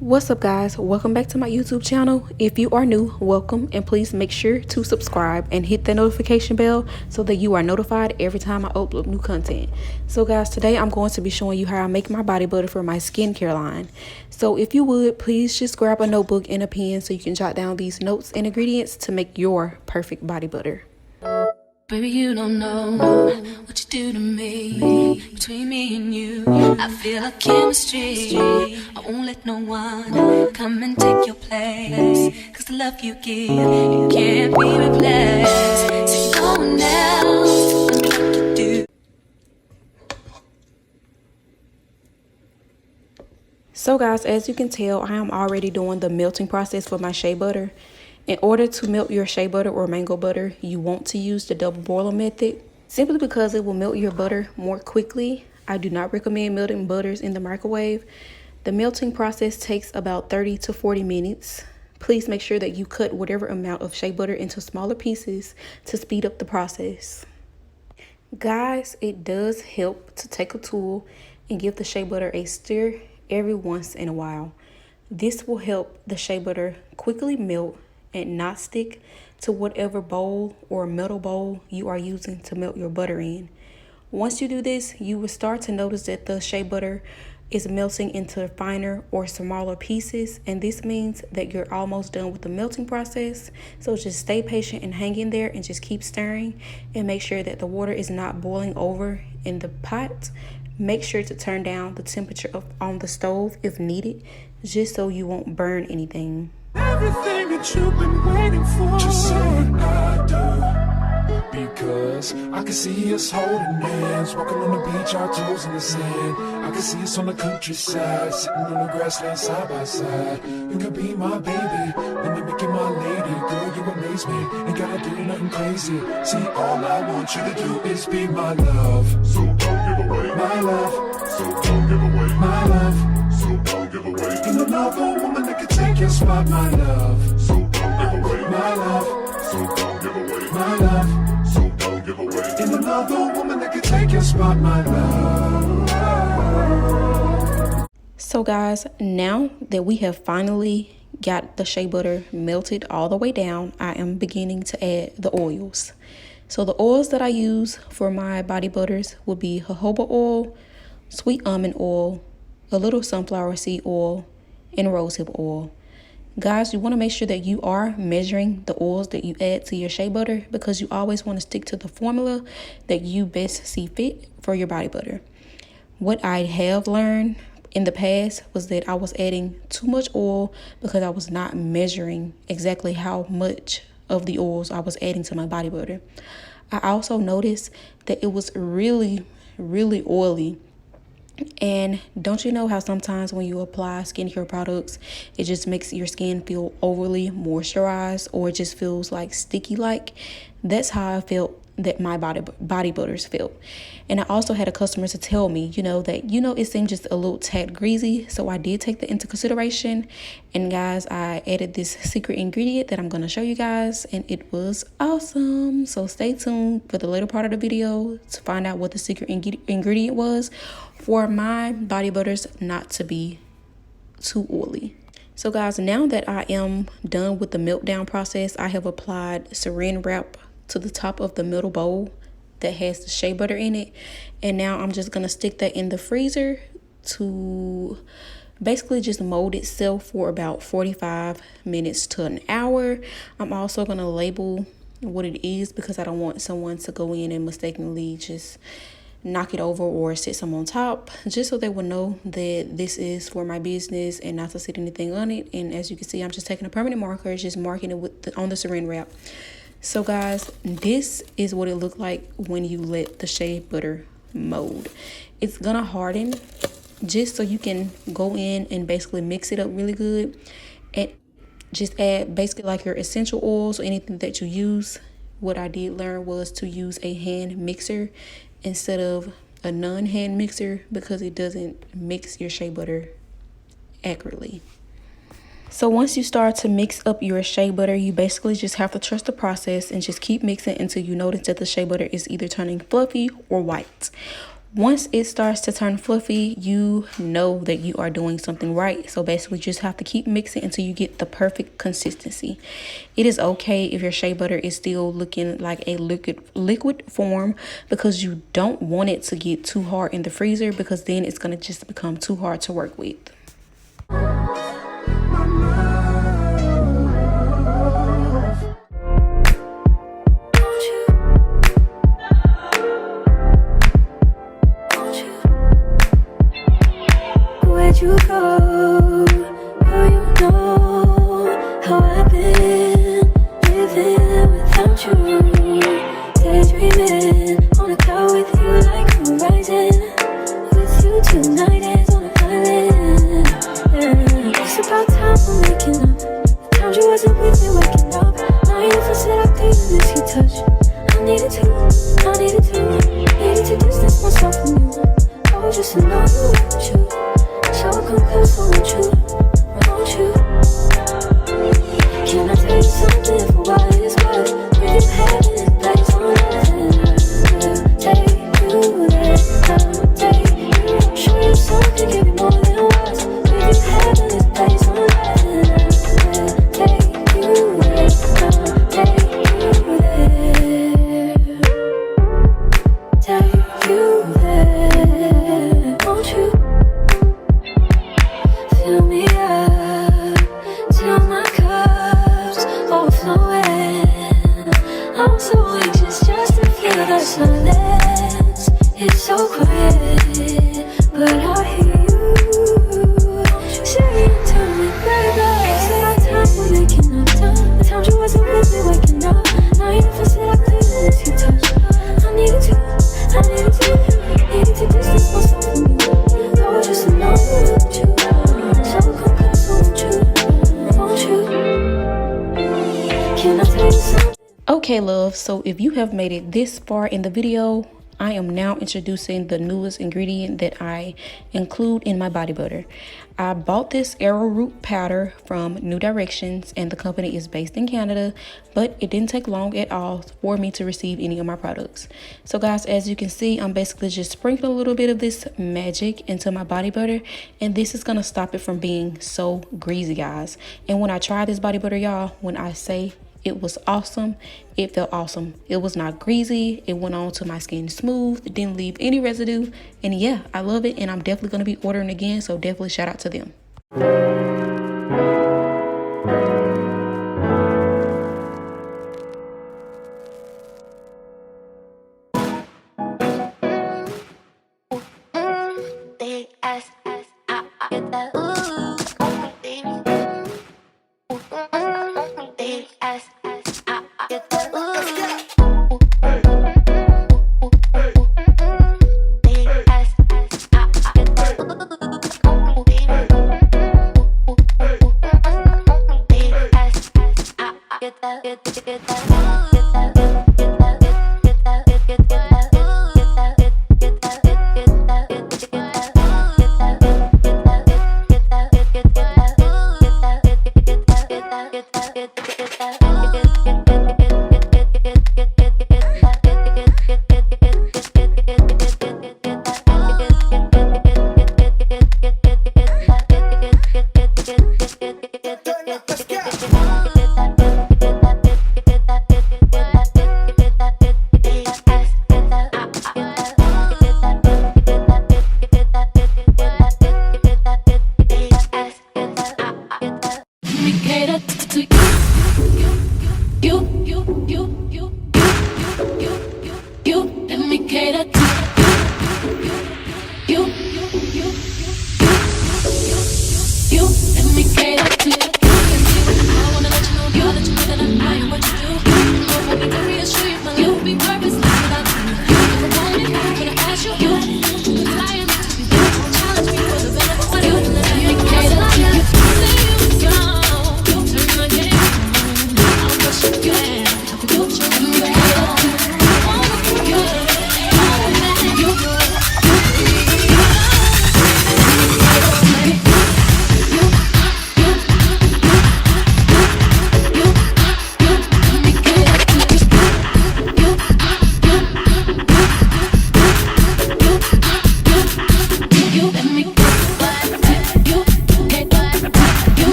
What's up, guys? Welcome back to my YouTube channel. If you are new, welcome, and please make sure to subscribe and hit the notification bell so that you are notified every time I upload new content. So guys, today I'm going to be showing you how I make my body butter for my skincare line. So if you would, please just grab a notebook and a pen so you can jot down these notes and ingredients to make your perfect body butter. Baby, you don't know what you do to me. Between me and you, I feel like chemistry. I won't let no one come and take your place. Cause the love you give, it can't be replaced. So no one else knows what to do. So guys, as you can tell, I am already doing the melting process for my shea butter. In order to melt your shea butter or mango butter, you want to use the double boiler method simply because it will melt your butter more quickly. I do not recommend melting butters in the microwave. The melting process takes about 30 to 40 minutes. Please make sure that you cut whatever amount of shea butter into smaller pieces to speed up the process. Guys, it does help to take a tool and give the shea butter a stir every once in a while. This will help the shea butter quickly melt and not stick to whatever bowl or metal bowl you are using to melt your butter in. Once you do this, you will start to notice that the shea butter is melting into finer or smaller pieces, and this means that you're almost done with the melting process. So just stay patient and hang in there and just keep stirring and make sure that the water is not boiling over in the pot. Make sure to turn down the temperature on the stove if needed, just so you won't burn anything. Everything that you've been waiting for, just say I do. Because I can see us holding hands, walking on the beach, our toes in the sand. I can see us on the countryside, sitting on the grassland side by side. You can be my baby, let me make you my lady. Girl, you amaze me, ain't gotta do nothing crazy. See, all I want you to do is be my love. So don't give away my love. So don't give away my love. So don't give away. Ain't another woman that can take your spot, my love. So don't give away my love. So don't give away my love. So don't give away. Ain't another woman that can take your spot, my love. So guys, now that we have finally got the shea butter melted all the way down, I am beginning to add the oils. So the oils that I use for my body butters will be jojoba oil, sweet almond oil, a little sunflower seed oil, and rosehip oil. Guys, you want to make sure that you are measuring the oils that you add to your shea butter, because you always want to stick to the formula that you best see fit for your body butter. What I have learned in the past was that I was adding too much oil because I was not measuring exactly how much of the oils I was adding to my body butter. I also noticed that it was really oily. And don't you know how sometimes when you apply skincare products, it just makes your skin feel overly moisturized, or it just feels like sticky like? That's how I felt that my body butters felt. And I also had a customer to tell me, that it seemed just a little tad greasy. So I did take that into consideration. And guys, I added this secret ingredient that I'm going to show you guys, and it was awesome. So stay tuned for the later part of the video to find out what the secret ingredient was for my body butters not to be too oily. So guys, now that I am done with the meltdown process, I have applied saran wrap to the top of the middle bowl that has the shea butter in it. And now I'm just going to stick that in the freezer to basically just mold itself for about 45 minutes to an hour. I'm also going to label what it is, because I don't want someone to go in and mistakenly just knock it over or sit some on top, just so they will know that this is for my business and not to sit anything on it. And as you can see, I'm just taking a permanent marker, just marking it on the saran wrap. So guys, this is what it looked like when you let the shea butter mold. It's gonna harden, just so you can go in and basically mix it up really good, and just add basically like your essential oils or anything that you use. What I did learn was to use a hand mixer instead of a non-hand mixer, because it doesn't mix your shea butter accurately. So once you start to mix up your shea butter, you basically just have to trust the process and just keep mixing until you notice that the shea butter is either turning fluffy or white. Once it starts to turn fluffy, you know that you are doing something right. So basically just have to keep mixing until you get the perfect consistency. It is okay if your shea butter is still looking like a liquid form, because you don't want it to get too hard in the freezer, because then it's going to just become too hard to work with. You go, oh, you know how I've been living without you, daydreaming on a cloud with you like horizon, with you tonight is on an island, yeah. It's about time we're making up, the times you wasn't with me waking up, now you for said I didn't miss your touch, I needed to distance myself from you, oh, just to know you want you. So come close, won't you? Can I tell you something for what it's worth? With you having this place on earth, and I'll take you there, I'll take you. Show you something, give you more than words. With you having this place on earth, and I'll take you there, I'll take you there, take you there, won't you? Fill me up till my cup's overflowing. I'm so anxious just to feel the silence. It's so quiet, but I hear you saying to me, baby. Said our time we're making up time. The times you wasn't with me waking up. Now you never said I couldn't miss your touch. I needed to distance myself from you. I was just a know without you. Okay, love, so if you have made it this far in the video, I am now introducing the newest ingredient that I include in my body butter. I bought this arrowroot powder from New Directions, and the company is based in Canada, but it didn't take long at all for me to receive any of my products. So guys, as you can see, I'm basically just sprinkling a little bit of this magic into my body butter, and this is gonna stop it from being so greasy, guys. And when I tried this body butter, y'all, when I say it was awesome, it felt awesome. It was not greasy. It went on to my skin smooth. It didn't leave any residue. And yeah, I love it. And I'm definitely going to be ordering again. So definitely shout out to them.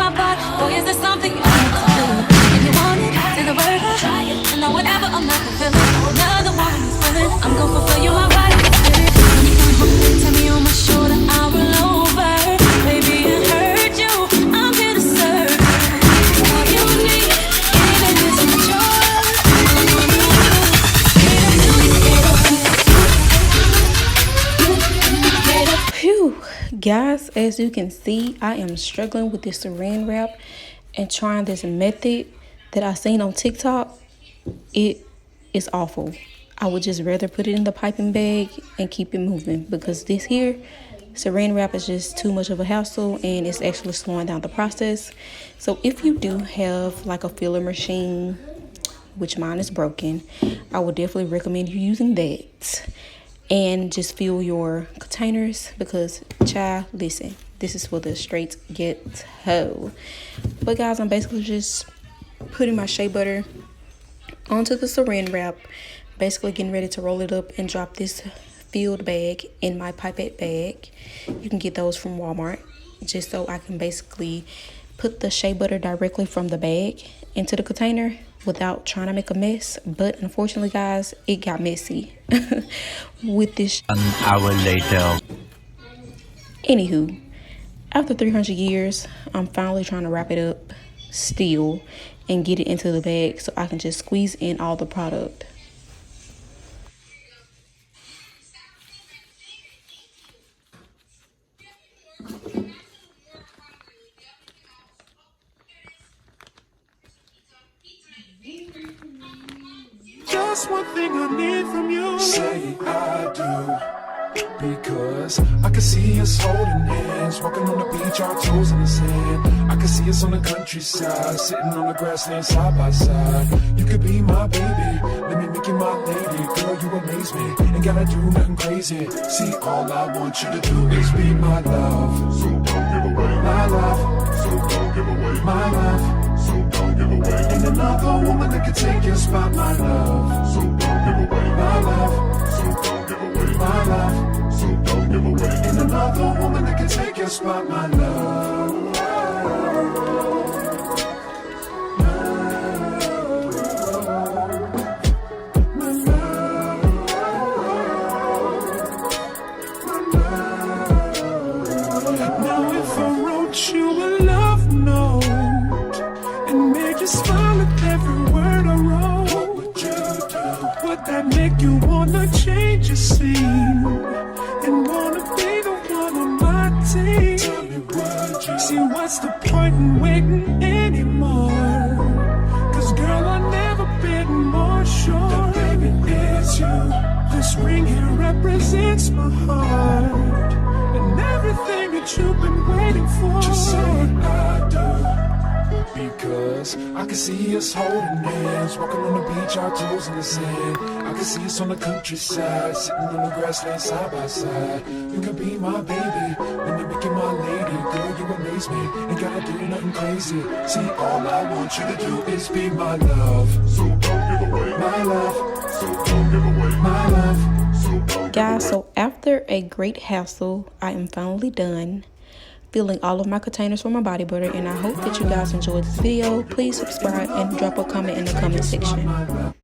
my butt. Boy, is there something you want to do? If you want it, say the word, try it. And now whatever I'm not fulfilling, another one is willing. I'm gonna fulfill you, my body and spirit. When you come home, tell me on my shoulder, I will over. Baby, it hurt you, I'm here to serve. All you need, even if it's a choice. Phew, guys, as you can see, I am struggling with this saran wrap and trying this method that I seen on TikTok. It is awful. I would just rather put it in the piping bag and keep it moving, because this here saran wrap is just too much of a hassle and it's actually slowing down the process. So if you do have like a filler machine, which mine is broken, I would definitely recommend you using that. And just fill your containers, because child, listen, this is for the straight ghetto. But guys, I'm basically just putting my shea butter onto the saran wrap, basically getting ready to roll it up and drop this filled bag in my pipette bag. You can get those from Walmart, just so I can basically put the shea butter directly from the bag into the container without trying to make a mess. But unfortunately, guys, it got messy with this. An hour later. Anywho, after 300 years, I'm finally trying to wrap it up still and get it into the bag so I can just squeeze in all the product. Just one thing I need from you. Say I do, because I can see us holding hands, walking on the beach, our toes in the sand. I can see us on the countryside, sitting on the grassland side by side. You could be my baby, let me make you my lady. Girl, you amaze me, ain't gotta do nothing crazy. See, all I want you to do is be my love. So don't give away my love. So don't give away my love. So don't give away. Ain't another woman that can take your spot, my love. So don't give away my love. So don't give away my love. So don't give away. Ain't another woman that can take your spot, my love. Now if I wrote you a love note and made you smile at every word I wrote, what would you do? Would that make you wanna change your scene and wanna be the one on my team? Tell me, would you? See, what's the point in waiting anymore? Cause girl, I've never been more sure that baby it's you. This ring here represents my heart and everything that you've been waiting for. Just say I do, because I can see us holding hands, walking on the beach, our toes in the sand. I can see us on the countryside, sitting on the grassland side by side. You can be my baby, when you make you my lady. Girl, you amaze me, ain't gotta do nothing crazy. See, all I want you to do is be my love. So don't give away my love. So don't give away my love. So don't. Guys, so after a great hassle, I am finally done filling all of my containers for my body butter, and I hope that you guys enjoyed this video. Please subscribe and drop a comment in the comment section.